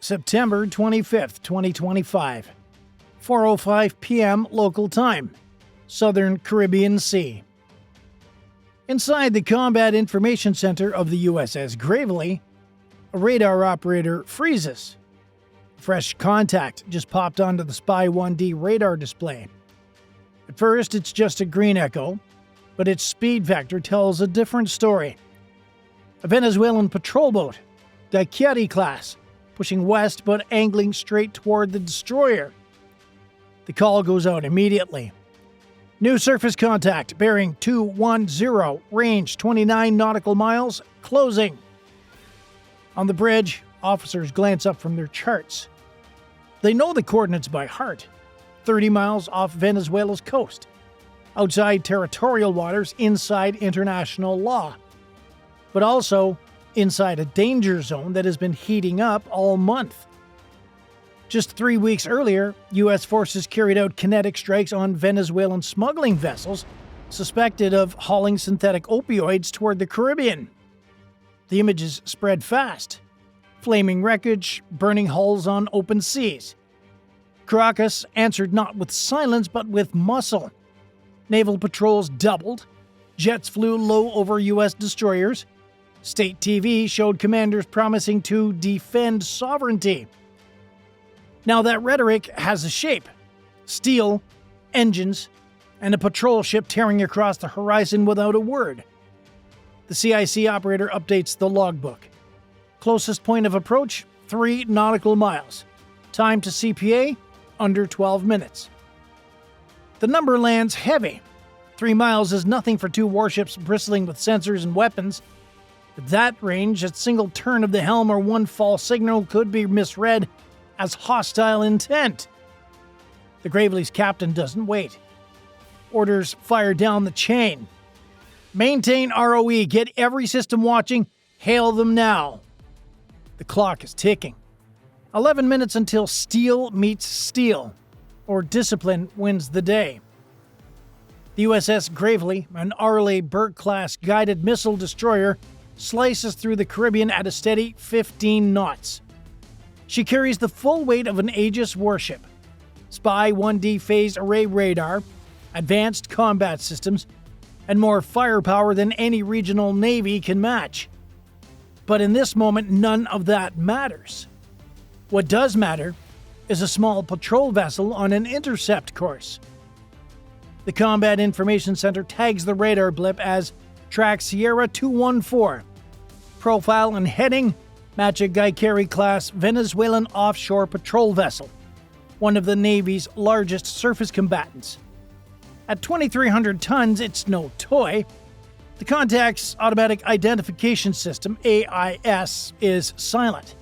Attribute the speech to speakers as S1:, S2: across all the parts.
S1: September 25th, 2025. 4:05 p.m. local time. Southern Caribbean Sea. Inside the Combat Information Center of the USS Gravely, a radar operator freezes. Fresh contact just popped onto the Spy 1D radar display. At first, it's just a green echo, but its speed vector tells a different story. A Venezuelan patrol boat, Guaiquerí-class, pushing west but angling straight toward the destroyer. The call goes out immediately. New surface contact, bearing 210, range 29 nautical miles, closing. On the bridge, officers glance up from their charts. They know the coordinates by heart. 30 miles off Venezuela's coast. Outside territorial waters, inside international law. But also inside a danger zone that has been heating up all month. Just 3 weeks earlier, U.S. forces carried out kinetic strikes on Venezuelan smuggling vessels suspected of hauling synthetic opioids toward the Caribbean. The images spread fast. Flaming wreckage, burning hulls on open seas. Caracas answered not with silence but with muscle. Naval patrols doubled. Jets flew low over U.S. destroyers. State TV showed commanders promising to defend sovereignty. Now that rhetoric has a shape. Steel, engines, and a patrol ship tearing across the horizon without a word. The CIC operator updates the logbook. Closest point of approach, 3 nautical miles. Time to CPA, under 12 minutes. The number lands heavy. 3 miles is nothing for 2 warships bristling with sensors and weapons. At that range, a single turn of the helm or one false signal could be misread as hostile intent. The Gravely's captain doesn't wait. Orders fire down the chain. Maintain ROE, get every system watching, hail them now. The clock is ticking. 11 minutes until steel meets steel, or discipline wins the day. The USS Gravely, an Arleigh Burke-class guided missile destroyer, slices through the Caribbean at a steady 15 knots. She carries the full weight of an Aegis warship, Spy 1D phased array radar, advanced combat systems, and more firepower than any regional navy can match. But in this moment, none of that matters. What does matter is a small patrol vessel on an intercept course. The Combat Information Center tags the radar blip as Track Sierra 214. Profile and heading match a Guaiquerí-class Venezuelan offshore patrol vessel, one of the Navy's largest surface combatants. At 2,300 tons, it's no toy. The contact's automatic identification system, AIS, is silent.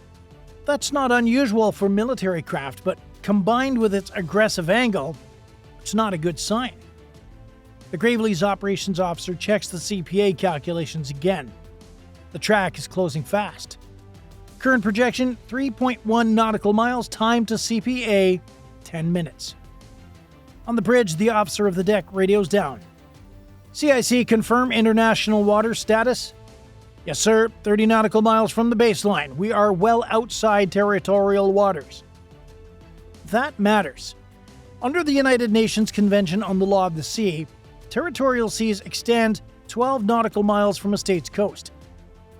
S1: That's not unusual for military craft, but combined with its aggressive angle, it's not a good sign. The Gravely's operations officer checks the CPA calculations again. The track is closing fast. Current projection, 3.1 nautical miles, time to CPA, 10 minutes. On the bridge, the officer of the deck radios down. CIC confirm international water status? Yes, sir, 30 nautical miles from the baseline. We are well outside territorial waters. That matters. Under the United Nations Convention on the Law of the Sea, territorial seas extend 12 nautical miles from a state's coast.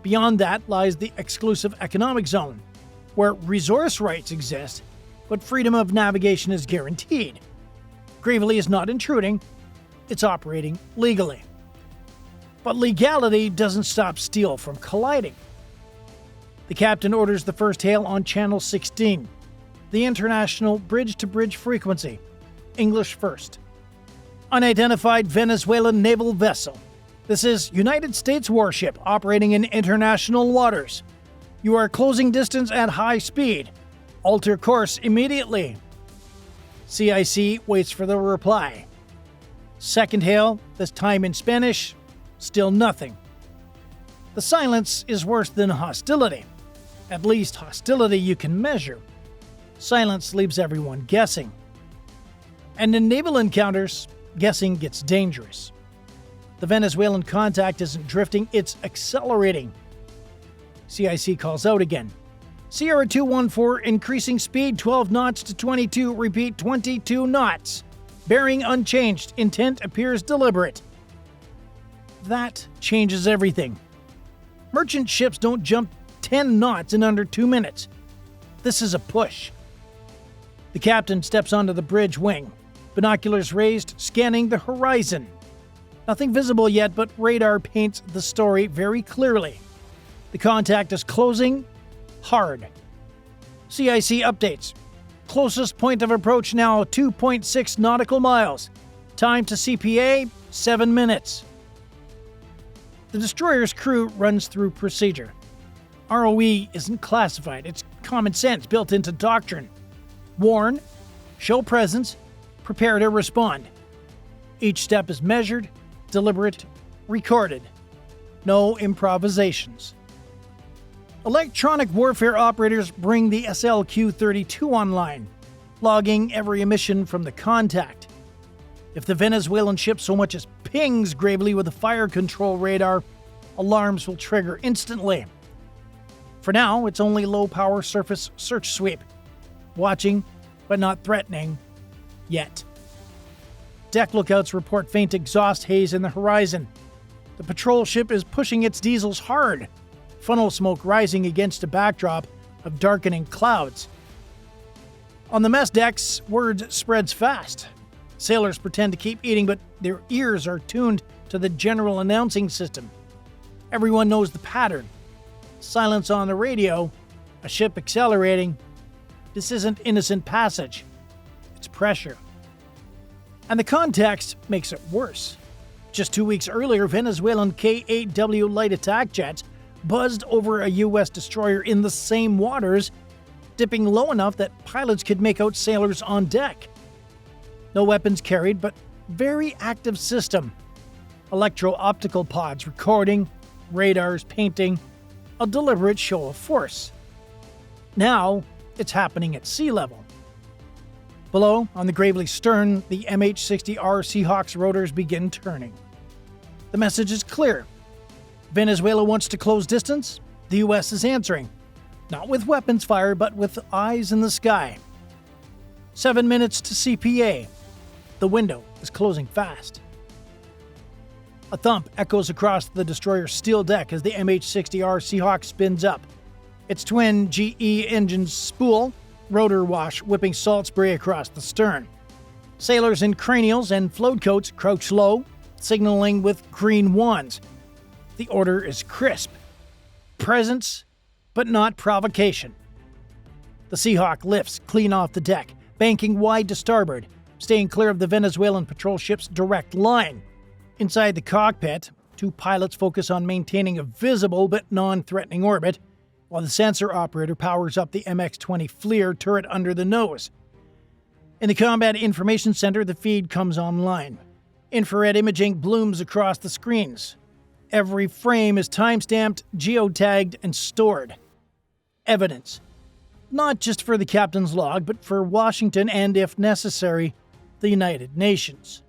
S1: Beyond that lies the exclusive economic zone, where resource rights exist, but freedom of navigation is guaranteed. Gravely is not intruding, it's operating legally. But legality doesn't stop steel from colliding. The captain orders the first hail on Channel 16, the international bridge-to-bridge frequency, English first. Unidentified Venezuelan naval vessel. This is United States warship operating in international waters. You are closing distance at high speed. Alter course immediately. CIC waits for the reply. Second hail, this time in Spanish, still nothing. The silence is worse than hostility. At least hostility you can measure. Silence leaves everyone guessing. And in naval encounters, guessing gets dangerous. The Venezuelan contact isn't drifting, it's accelerating. CIC calls out again. Sierra 214 increasing speed 12 knots to 22, repeat 22 knots. Bearing unchanged, intent appears deliberate. That changes everything. Merchant ships don't jump 10 knots in under 2 minutes. This is a push. The captain steps onto the bridge wing, binoculars raised, scanning the horizon. Nothing visible yet, but radar paints the story very clearly. The contact is closing hard. CIC updates. Closest point of approach now 2.6 nautical miles. Time to CPA 7 minutes. The destroyer's crew runs through procedure. ROE isn't classified, it's common sense built into doctrine. Warn, show presence, prepare to respond. Each step is measured, deliberate, recorded. No improvisations. Electronic warfare operators bring the SLQ-32 online, logging every emission from the contact. If the Venezuelan ship so much as pings Gravely with a fire control radar, alarms will trigger instantly. For now, it's only low-power surface search sweep. Watching, but not threatening, yet. Deck lookouts report faint exhaust haze in the horizon. The patrol ship is pushing its diesels hard, funnel smoke rising against a backdrop of darkening clouds. On the mess decks, word spreads fast. Sailors pretend to keep eating, but their ears are tuned to the general announcing system. Everyone knows the pattern. Silence on the radio, a ship accelerating. This isn't innocent passage. It's pressure. And the context makes it worse. Just 2 weeks earlier, Venezuelan K-8W light attack jets buzzed over a U.S. destroyer in the same waters, dipping low enough that pilots could make out sailors on deck. No weapons carried, but very active system. Electro-optical pods recording, radars painting, a deliberate show of force. Now, it's happening at sea level. Below, on the Gravely stern, the MH-60R Seahawk's rotors begin turning. The message is clear. Venezuela wants to close distance. The U.S. is answering. Not with weapons fire, but with eyes in the sky. 7 minutes to CPA. The window is closing fast. A thump echoes across the destroyer's steel deck as the MH-60R Seahawk spins up. Its twin GE engines spool, rotor wash whipping salt spray across the stern. Sailors in cranials and float coats crouch low, signaling with green wands. The order is crisp. Presence, but not provocation. The Seahawk lifts clean off the deck, banking wide to starboard, staying clear of the Venezuelan patrol ship's direct line. Inside the cockpit, two pilots focus on maintaining a visible but non-threatening orbit, while the sensor operator powers up the MX-20 FLIR turret under the nose. In the Combat Information Center, the feed comes online. Infrared imaging blooms across the screens. Every frame is time-stamped, geotagged, and stored. Evidence. Not just for the captain's log, but for Washington and, if necessary, the United Nations.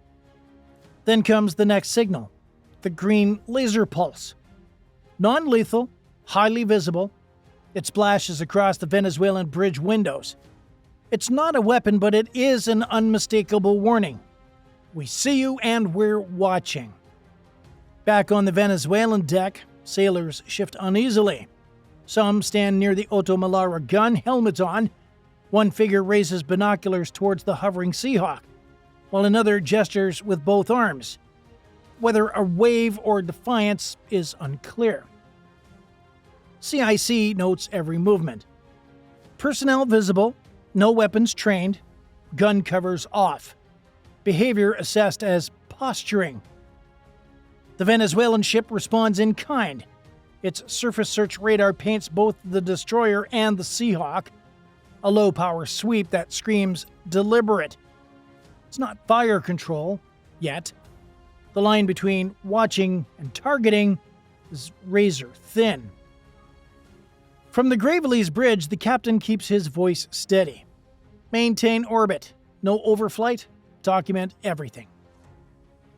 S1: Then comes the next signal, the green laser pulse. Non-lethal, highly visible, it splashes across the Venezuelan bridge windows. It's not a weapon, but it is an unmistakable warning. We see you and we're watching. Back on the Venezuelan deck, sailors shift uneasily. Some stand near the Otto Malara gun, helmets on. One figure raises binoculars towards the hovering Seahawk, while another gestures with both arms. Whether a wave or defiance is unclear. CIC notes every movement. Personnel visible, no weapons trained, gun covers off. Behavior assessed as posturing. The Venezuelan ship responds in kind. Its surface search radar paints both the destroyer and the Seahawk, a low-power sweep that screams deliberate. It's not fire control, yet. The line between watching and targeting is razor thin. From the Gravely's bridge, the captain keeps his voice steady. Maintain orbit. No overflight. Document everything.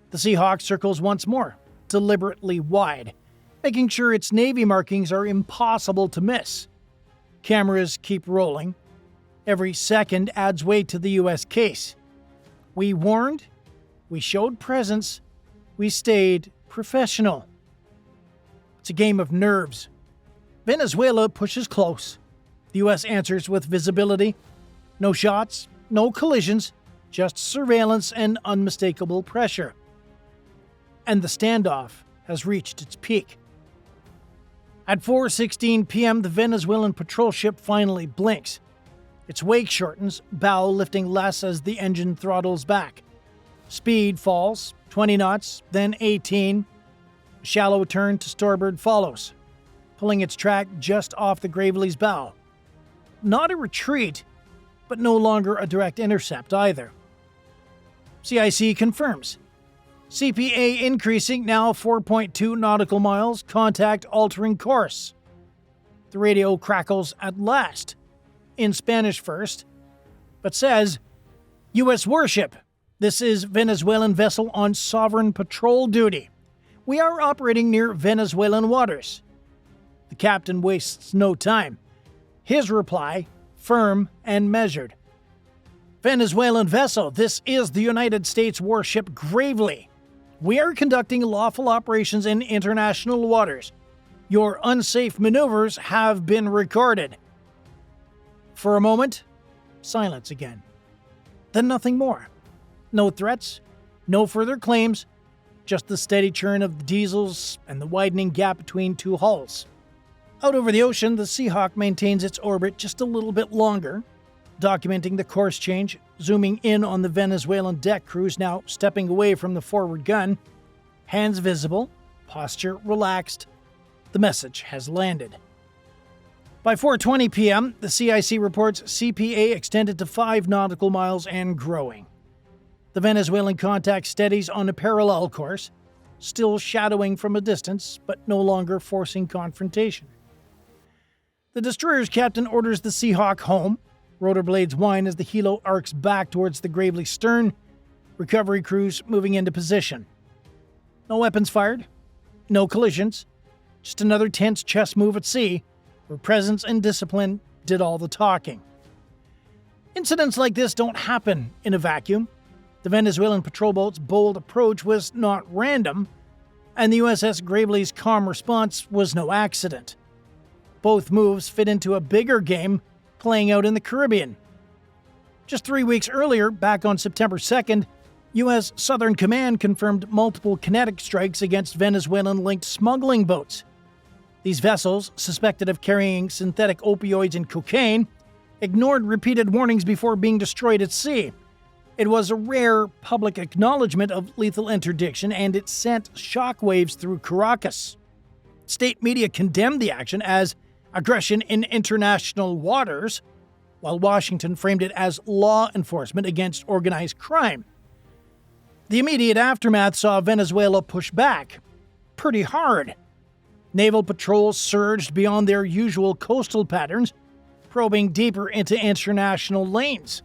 S1: The Seahawk circles once more, deliberately wide, making sure its Navy markings are impossible to miss. Cameras keep rolling. Every second adds weight to the U.S. case. We warned, we showed presence, we stayed professional. It's a game of nerves. Venezuela pushes close. The U.S. answers with visibility. No shots, no collisions, just surveillance and unmistakable pressure. And the standoff has reached its peak. At 4:16 p.m., the Venezuelan patrol ship finally blinks. Its wake shortens, bow lifting less as the engine throttles back. Speed falls, 20 knots, then 18. A shallow turn to starboard follows, pulling its track just off the Gravely's bow. Not a retreat, but no longer a direct intercept either. CIC confirms. CPA increasing, now 4.2 nautical miles, contact altering course. The radio crackles at last, in Spanish first, but says, U.S. warship, this is Venezuelan vessel on sovereign patrol duty. We are operating near Venezuelan waters. The captain wastes no time. His reply, firm and measured. Venezuelan vessel, this is the United States warship Gravely. We are conducting lawful operations in international waters. Your unsafe maneuvers have been recorded. For a moment, silence again. Then nothing more. No threats, no further claims, just the steady churn of the diesels and the widening gap between two hulls. Out over the ocean, the Seahawk maintains its orbit just a little bit longer, documenting the course change, zooming in on the Venezuelan deck crews now stepping away from the forward gun. Hands visible, posture relaxed. The message has landed. By 4:20 p.m., the CIC reports CPA extended to 5 nautical miles and growing. The Venezuelan contact steadies on a parallel course, still shadowing from a distance, but no longer forcing confrontation. The destroyer's captain orders the Seahawk home. Rotor blades whine as the helo arcs back towards the Gravely stern. Recovery crews moving into position. No weapons fired. No collisions. Just another tense chess move at sea, where presence and discipline did all the talking. Incidents like this don't happen in a vacuum. The Venezuelan patrol boat's bold approach was not random, and the USS Gravely's calm response was no accident. Both moves fit into a bigger game playing out in the Caribbean. Just 3 weeks earlier, back on September 2nd, U.S. Southern Command confirmed multiple kinetic strikes against Venezuelan-linked smuggling boats. These vessels, suspected of carrying synthetic opioids and cocaine, ignored repeated warnings before being destroyed at sea. It was a rare public acknowledgement of lethal interdiction, and it sent shockwaves through Caracas. State media condemned the action as aggression in international waters, while Washington framed it as law enforcement against organized crime. The immediate aftermath saw Venezuela push back pretty hard. Naval patrols surged beyond their usual coastal patterns, probing deeper into international lanes.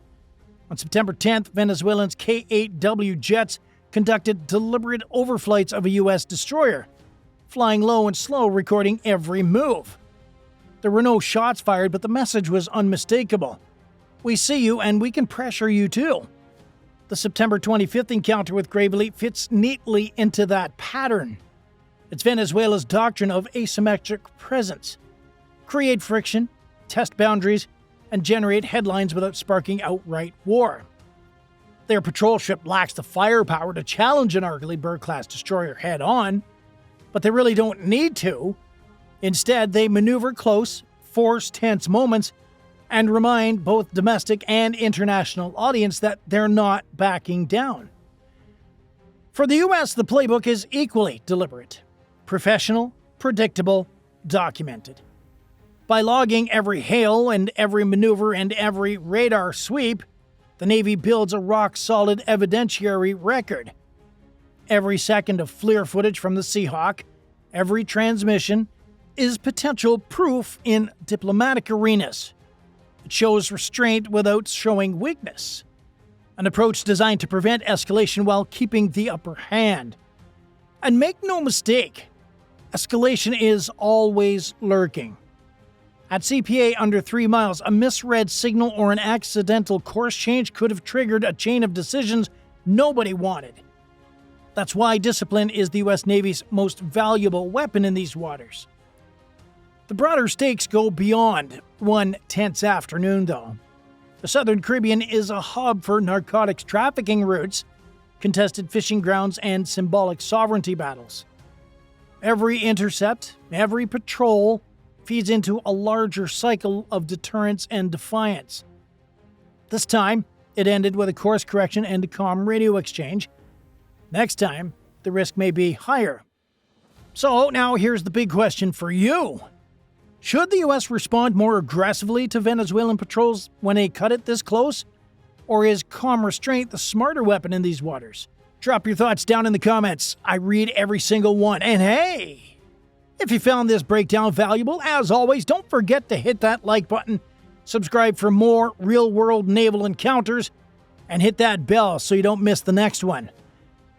S1: On September 10th, Venezuelans K-8W jets conducted deliberate overflights of a U.S. destroyer, flying low and slow, recording every move. There were no shots fired, but the message was unmistakable. We see you, and we can pressure you too. The September 25th encounter with Gravely fits neatly into that pattern. It's Venezuela's doctrine of asymmetric presence. Create friction, test boundaries, and generate headlines without sparking outright war. Their patrol ship lacks the firepower to challenge an Arleigh Burke-class destroyer head-on, but they really don't need to. Instead, they maneuver close, force tense moments, and remind both domestic and international audience that they're not backing down. For the U.S., the playbook is equally deliberate, professional, predictable, documented. By logging every hail and every maneuver and every radar sweep, the Navy builds a rock-solid evidentiary record. Every second of FLIR footage from the Seahawk, every transmission, is potential proof in diplomatic arenas. It shows restraint without showing weakness. An approach designed to prevent escalation while keeping the upper hand. And make no mistake, escalation is always lurking. At CPA under 3 miles, a misread signal or an accidental course change could have triggered a chain of decisions nobody wanted. That's why discipline is the U.S. Navy's most valuable weapon in these waters. The broader stakes go beyond one tense afternoon, though. The Southern Caribbean is a hub for narcotics trafficking routes, contested fishing grounds, and symbolic sovereignty battles. Every intercept, every patrol, feeds into a larger cycle of deterrence and defiance. This time, it ended with a course correction and a comm radio exchange. Next time, the risk may be higher. So now here's the big question for you. Should the U.S. respond more aggressively to Venezuelan patrols when they cut it this close? Or is calm restraint the smarter weapon in these waters? Drop your thoughts down in the comments. I read every single one. And hey, if you found this breakdown valuable, as always, don't forget to hit that like button, subscribe for more real-world naval encounters, and hit that bell so you don't miss the next one.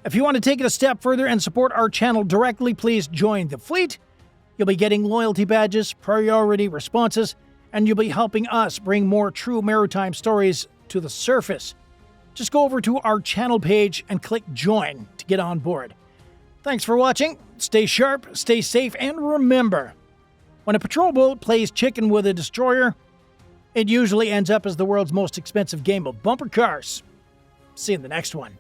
S1: If you want to take it a step further and support our channel directly, please join the fleet. You'll be getting loyalty badges, priority responses, and you'll be helping us bring more true maritime stories to the surface. Just go over to our channel page and click join to get on board. Thanks for watching. Stay sharp, stay safe, and remember, when a patrol boat plays chicken with a destroyer, it usually ends up as the world's most expensive game of bumper cars. See you in the next one.